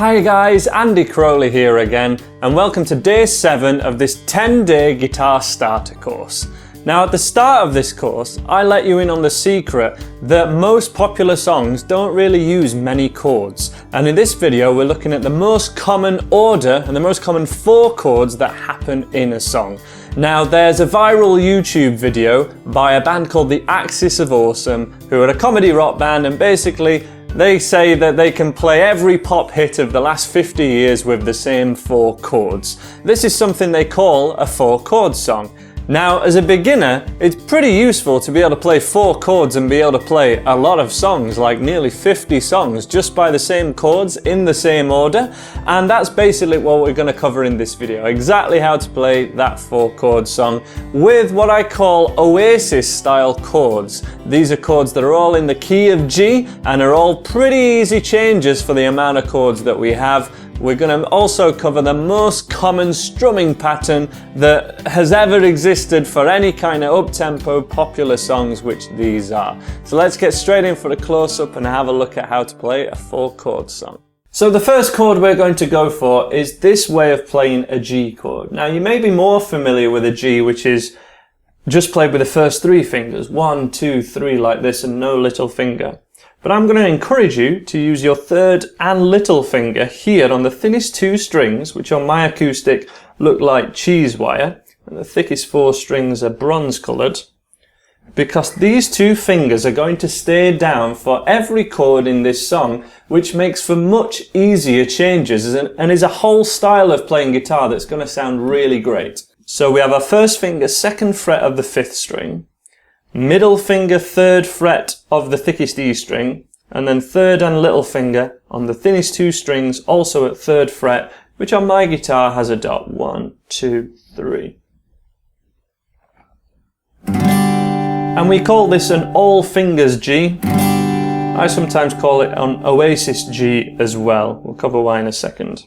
Hi guys, Andy Crowley here again, and welcome to day 7 of this 10-day guitar starter course. Now at the start of this course, I let you in on the secret that most popular songs don't really use many chords. And in this video, we're looking at the most common order and the most common 4 chords that happen in a song. Now there's a viral YouTube video by a band called The Axis of Awesome, who are a comedy rock band, and basically they say that they can play every pop hit of the last 50 years with the same 4 chords. This is something they call a 4-chord song. Now, as a beginner, it's pretty useful to be able to play 4 chords and be able to play a lot of songs, like nearly 50 songs, just by the same chords in the same order. And that's basically what we're going to cover in this video, exactly how to play that 4-chord song with what I call Oasis-style chords. These are chords that are all in the key of G and are all pretty easy changes for the amount of chords that we have. We're going to also cover the most common strumming pattern that has ever existed for any kind of up-tempo popular songs, which these are. So let's get straight in for a close-up and have a look at how to play a 4-chord song. So the first chord we're going to go for is this way of playing a G chord. Now you may be more familiar with a G, which is just played with the first 3 fingers, 1, 2, 3 like this, and no little finger. But I'm going to encourage you to use your 3rd and little finger here on the thinnest 2 strings, which on my acoustic look like cheese wire, and the thickest 4 strings are bronze coloured, because these 2 fingers are going to stay down for every chord in this song, which makes for much easier changes and is a whole style of playing guitar that's going to sound really great. So we have our first finger 2nd fret of the 5th string, middle finger 3rd fret of the thickest E string, and then 3rd and little finger on the thinnest 2 strings, also at 3rd fret, which on my guitar has a dot. 1, 2, 3. And we call this an all fingers G. I sometimes call it an Oasis G as well. We'll cover why in a second.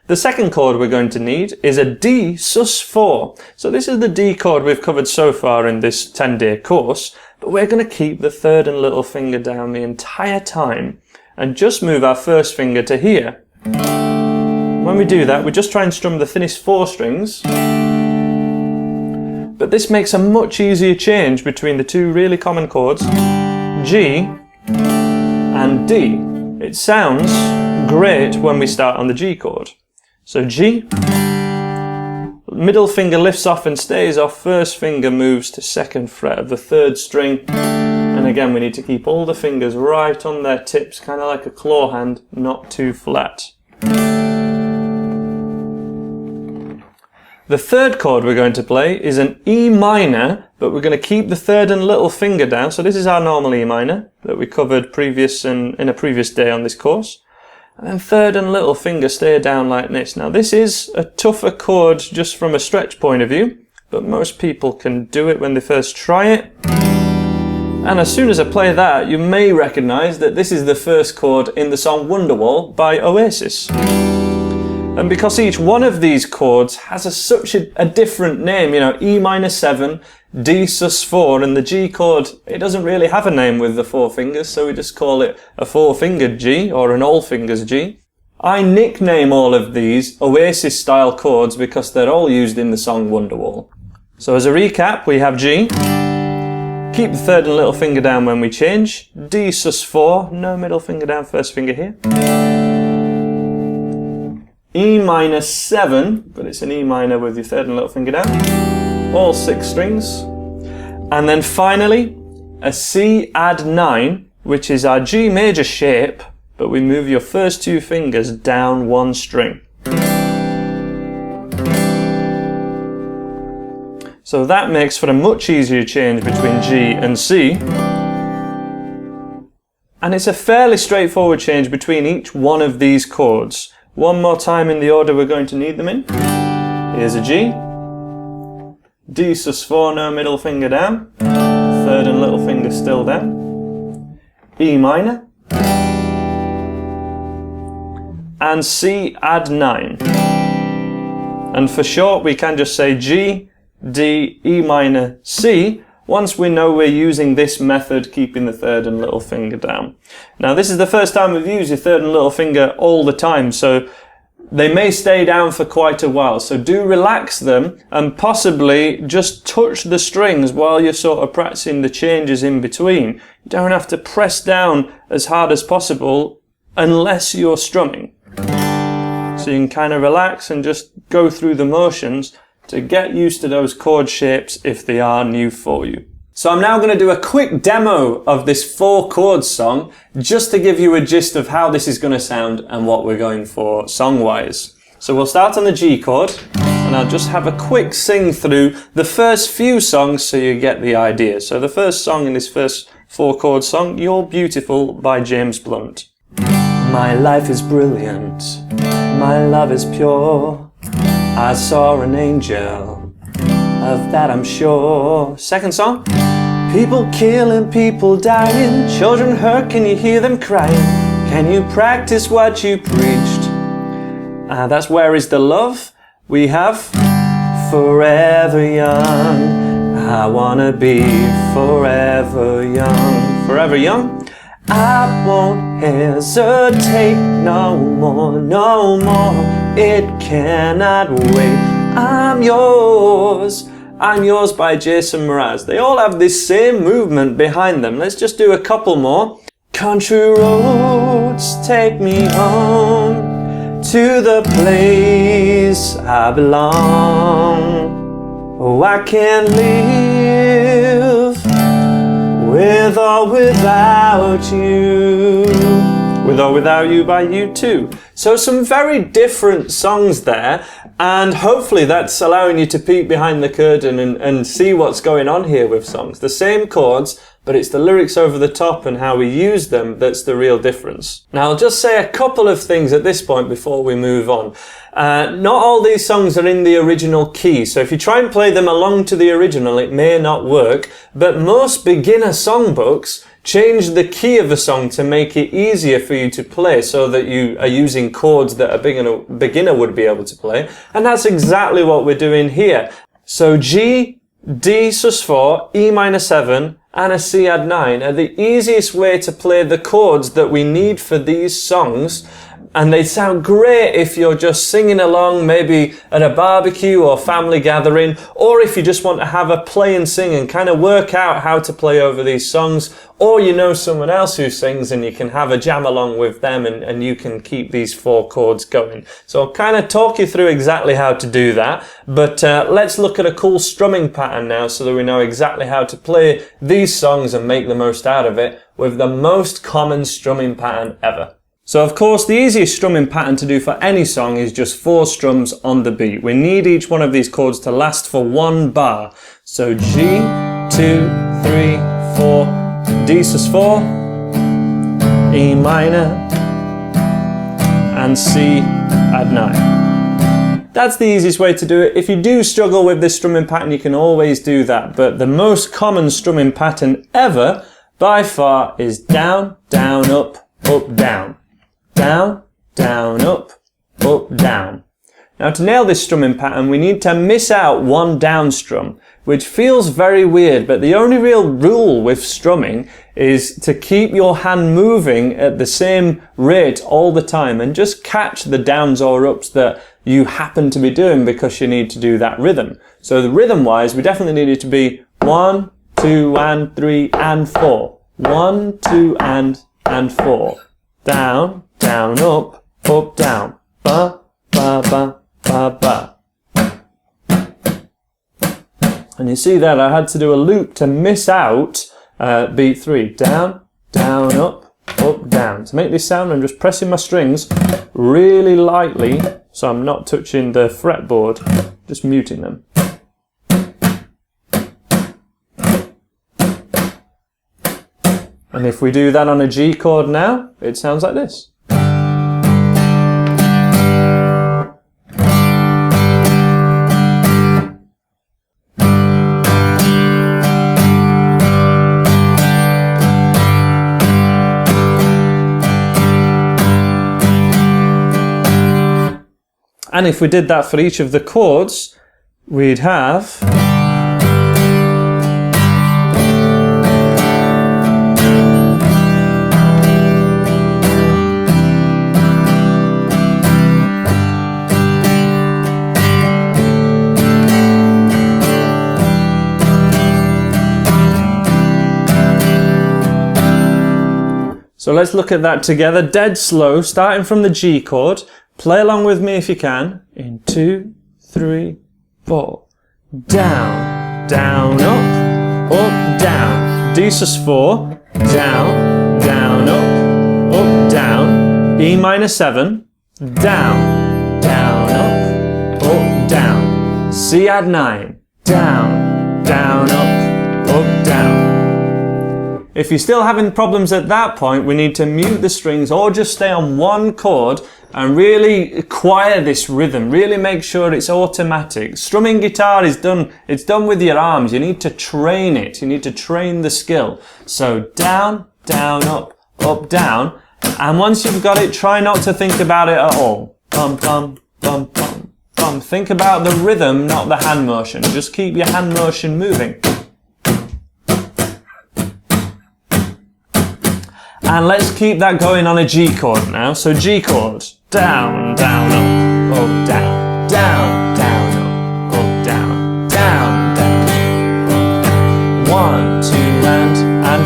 The second chord we're going to need is a D sus4. So this is the D chord we've covered so far in this 10-day course, but we're going to keep the 3rd and little finger down the entire time and just move our first finger to here. When we do that, we just try and strum the thinnest 4 strings, but this makes a much easier change between the 2 really common chords, G and D. It sounds great when we start on the G chord. So G, middle finger lifts off and stays off, first finger moves to 2nd fret of the 3rd string, and again we need to keep all the fingers right on their tips, kind of like a claw hand, not too flat. The 3rd chord we're going to play is an E minor, but we're going to keep the 3rd and little finger down, so this is our normal E minor that we covered in a previous day on this course. And then 3rd and little finger stay down like this. Now this is a tougher chord just from a stretch point of view, but most people can do it when they first try it. And as soon as I play that, you may recognise that this is the first chord in the song Wonderwall by Oasis. And because each one of these chords has such a different name, you know, E minor 7, D sus4, and the G chord, it doesn't really have a name with the 4 fingers, so we just call it a 4-fingered G, or an all fingers G. I nickname all of these Oasis style chords because they're all used in the song Wonderwall. So as a recap, we have G, keep the 3rd and little finger down when we change, D sus4, no middle finger down, first finger here, E minor 7, but it's an E minor with your 3rd and little finger down, all 6 strings, and then finally a C add 9, which is our G major shape, but we move your first 2 fingers down 1 string. So that makes for a much easier change between G and C, and it's a fairly straightforward change between each one of these chords. One more time in the order we're going to need them in. Here's a G, D sus4, no middle finger down, 3rd and little finger still down, E minor, and C add 9. And for short we can just say G, D, E minor, C. once we know we're using this method, keeping the third and little finger down. Now this is the first time we've used your third and little finger all the time, so they may stay down for quite a while, so do relax them and possibly just touch the strings while you're sort of practicing the changes in between. You don't have to press down as hard as possible unless you're strumming. So you can kind of relax and just go through the motions to get used to those chord shapes if they are new for you. So I'm now going to do a quick demo of this 4 chords song just to give you a gist of how this is going to sound and what we're going for song-wise. So we'll start on the G chord and I'll just have a quick sing through the first few songs so you get the idea. So the first song in this first 4 chord song, You're Beautiful by James Blunt. My life is brilliant, my love is pure, I saw an angel, of that I'm sure. Second song. People killing, people dying, children hurt, can you hear them crying? Can you practice what you preached? That's Where Is the Love? We have Forever Young, I wanna be forever young. Forever young? I won't hesitate no more, no more, it cannot wait. I'm yours by Jason Mraz. They all have this same movement behind them. Let's just do a couple more. Country roads take me home to the place I belong. Oh, I can't live with or without you. With or Without You by U2. So some very different songs there, and hopefully that's allowing you to peek behind the curtain and see what's going on here with songs. The same chords, but it's the lyrics over the top and how we use them that's the real difference. Now I'll just say a couple of things at this point before we move on. Not all these songs are in the original key, so if you try and play them along to the original it may not work, but most beginner songbooks change the key of the song to make it easier for you to play so that you are using chords that a beginner would be able to play, and that's exactly what we're doing here. So G, D sus4, E minor 7 and a C add 9 are the easiest way to play the chords that we need for these songs, and they sound great if you're just singing along, maybe at a barbecue or family gathering, or if you just want to have a play and sing and kind of work out how to play over these songs, or you know someone else who sings and you can have a jam along with them and you can keep these 4 chords going. So I'll kind of talk you through exactly how to do that, but let's look at a cool strumming pattern now so that we know exactly how to play these songs and make the most out of it with the most common strumming pattern ever. So of course the easiest strumming pattern to do for any song is just 4 strums on the beat. We need each one of these chords to last for 1 bar. So G, 2, 3, 4, D sus4, E minor, and C add 9. That's the easiest way to do it. If you do struggle with this strumming pattern, you can always do that, but the most common strumming pattern ever by far is down, down, up, down. Down, down, up, down. Now to nail this strumming pattern we need to miss out 1 down strum, which feels very weird, but the only real rule with strumming is to keep your hand moving at the same rate all the time and just catch the downs or ups that you happen to be doing because you need to do that rhythm. So the rhythm wise we definitely need it to be 1, 2 and 3 and 4. 1, 2 and 4. Down, down, up, down. Ba, ba, ba, ba, ba. And you see that I had to do a loop to miss out beat 3. Down, down, up, down. To make this sound, I'm just pressing my strings really lightly so I'm not touching the fretboard, just muting them. And if we do that on a G chord now, it sounds like this. And if we did that for each of the chords, we'd have So let's look at that together, dead slow, starting from the G chord. Play along with me if you can. In 2, 3, 4. Down, down, up, down. D sus4, down, down, up, down. E minor 7, down, down, up, down. C add 9, down, down, up, down. If you're still having problems at that point, we need to mute the strings or just stay on one chord and really acquire this rhythm. Really make sure it's automatic. Strumming guitar is done, it's done with your arms. You need to train it. You need to train the skill. So down, down, up, down. And once you've got it, try not to think about it at all. Bum, bum, bum, bum, bum. Think about the rhythm, not the hand motion. Just keep your hand motion moving. And let's keep that going on a G chord now. So G chord, down, down, up, down, down, down, up, down, down, down, up, down. 1, 2, and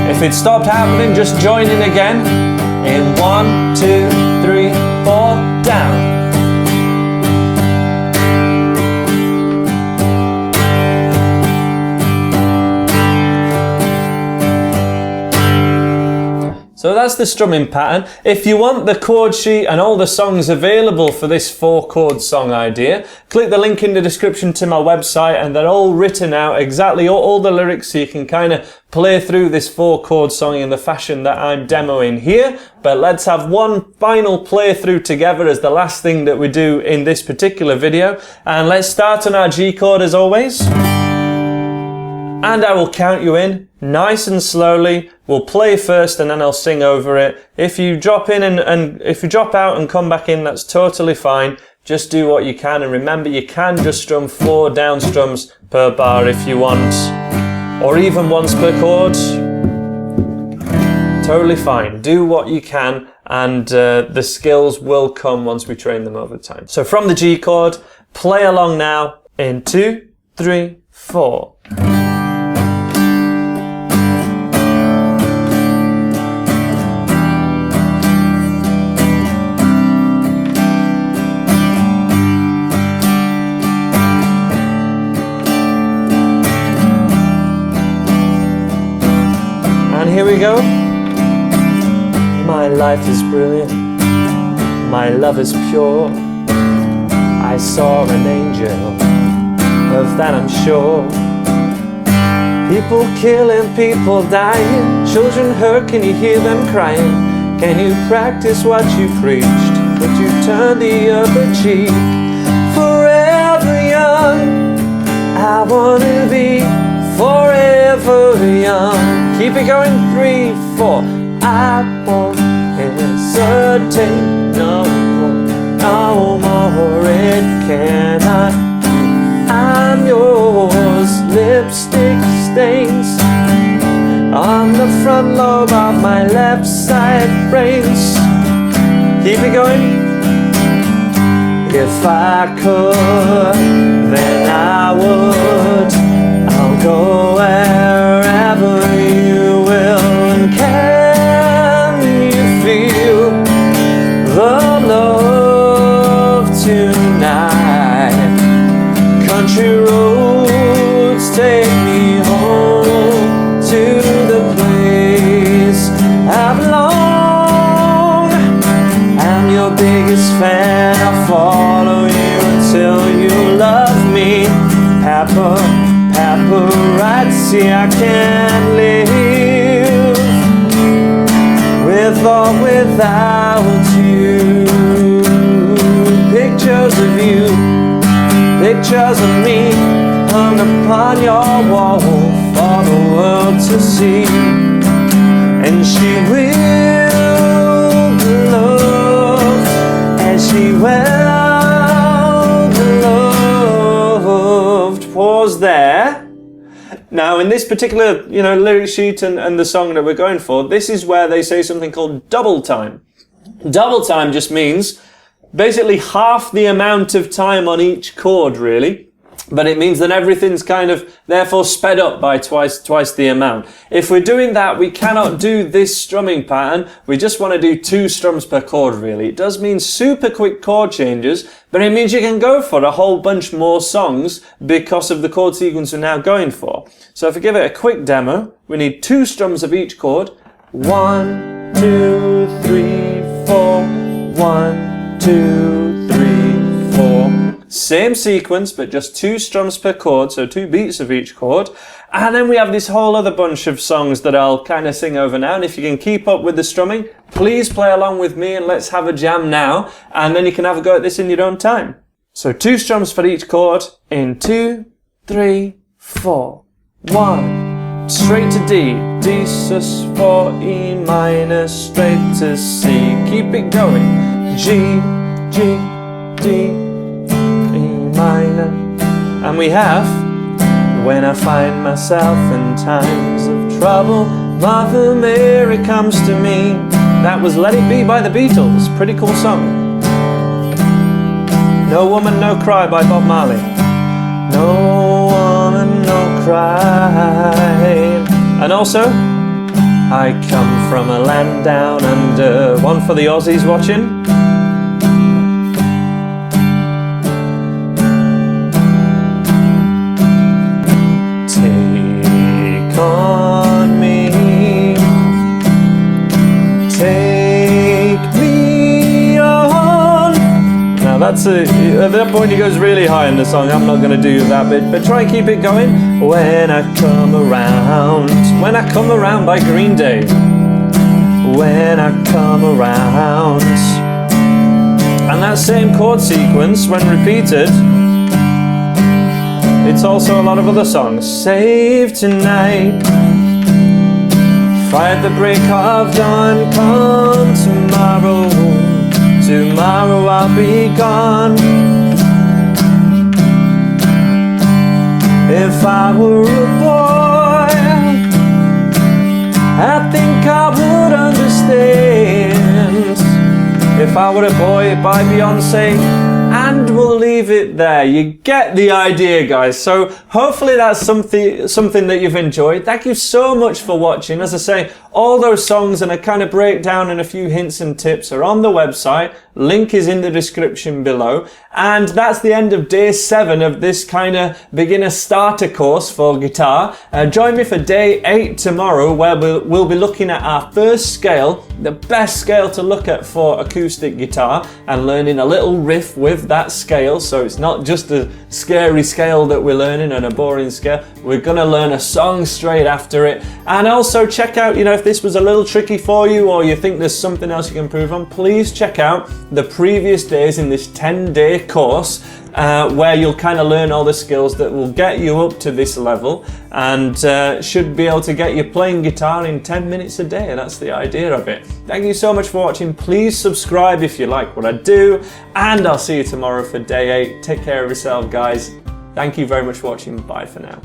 4. If it stopped happening, just join in again. In 1, 2, 3, 4, down. So that's the strumming pattern. If you want the chord sheet and all the songs available for this 4-chord song idea, click the link in the description to my website and they're all written out, exactly all the lyrics, so you can kind of play through this 4-chord song in the fashion that I'm demoing here. But let's have one final playthrough together as the last thing that we do in this particular video. And let's start on our G chord as always. And I will count you in nice and slowly. We'll play first and then I'll sing over it. If you drop in and if you drop out and come back in, that's totally fine. Just do what you can, and remember you can just strum 4 down strums per bar if you want, or even once per chord. Totally fine. Do what you can, and the skills will come once we train them over time. So from the G chord, play along now in 2, 3, 4. Here we go. My life is brilliant, my love is pure. I saw an angel, of that I'm sure. People killing, people dying, children hurt, can you hear them crying? Can you practice what you preached? Would you turn the other cheek? Forever young, I wanna be forever young. Keep it going, 3, 4. I won't hesitate no more. It cannot. I'm yours. Lipstick stains on the front lobe of my left side brains. Keep it going. If I could, then I would. I'll go wherever you will. And can you feel the love tonight? Country roads take me home to the place I've longed. I'm your biggest fan, I'll follow you until you love me. Paparazzi, I can't live with or without you. Pictures of you, pictures of me, hung upon your wall for the world to see. And she will be loved as she well beloved. Pause there. Now, in this particular, lyric sheet and the song that we're going for, this is where they say something called double time. Double time just means basically half the amount of time on each chord, really. but it means that everything's kind of therefore sped up by twice the amount. If we're doing that, we cannot do this strumming pattern. We just want to do 2 strums per chord, really. It does mean super quick chord changes, but it means you can go for a whole bunch more songs because of the chord sequence we're now going for. So if I give it a quick demo, we need 2 strums of each chord. 1, 2, 3, 4. 1, 2, 3, 4. Same sequence, but just 2 strums per chord, so 2 beats of each chord. And then we have this whole other bunch of songs that I'll kind of sing over now. And if you can keep up with the strumming, please play along with me and let's have a jam now. And then you can have a go at this in your own time. So 2 strums for each chord in 2, 3, 4. 1, straight to D, D sus 4, E minor, straight to C. Keep it going. G, G, D, minor. And we have, when I find myself in times of trouble, Mother Mary comes to me. That was Let It Be by the Beatles. Pretty cool song. No Woman, No Cry by Bob Marley. No woman, no cry. And also, I come from a land down under. One for the Aussies watching. That's it. At that point he goes really high in the song. I'm not going to do that bit, but try and keep it going. When I come around by Green Day. When I come around. And that same chord sequence, when repeated, it's also a lot of other songs. Save tonight. Fight the break of dawn. Come tomorrow. Tomorrow I'll be gone. If I were a boy, I think I would understand. If I Were a Boy by Beyonce. And we'll leave it there. You get the idea, guys. So hopefully that's something that you've enjoyed. Thank you so much for watching. As I say, all those songs and a kind of breakdown and a few hints and tips are on the website. Link is in the description below. And that's the end of day 7 of this kind of beginner starter course for guitar. Join me for day 8 tomorrow, where we'll be looking at our first scale, the best scale to look at for acoustic guitar, and learning a little riff with that scale. So it's not just a scary scale that we're learning and a boring scale. We're gonna learn a song straight after it. And also check out, if this was a little tricky for you or you think there's something else you can improve on, please check out the previous days in this 10-day course, where you'll kind of learn all the skills that will get you up to this level and should be able to get you playing guitar in 10 minutes a day. That's the idea of it. Thank you so much for watching. Please subscribe if you like what I do, and I'll see you tomorrow for day 8. Take care of yourself, guys. Thank you very much for watching. Bye for now.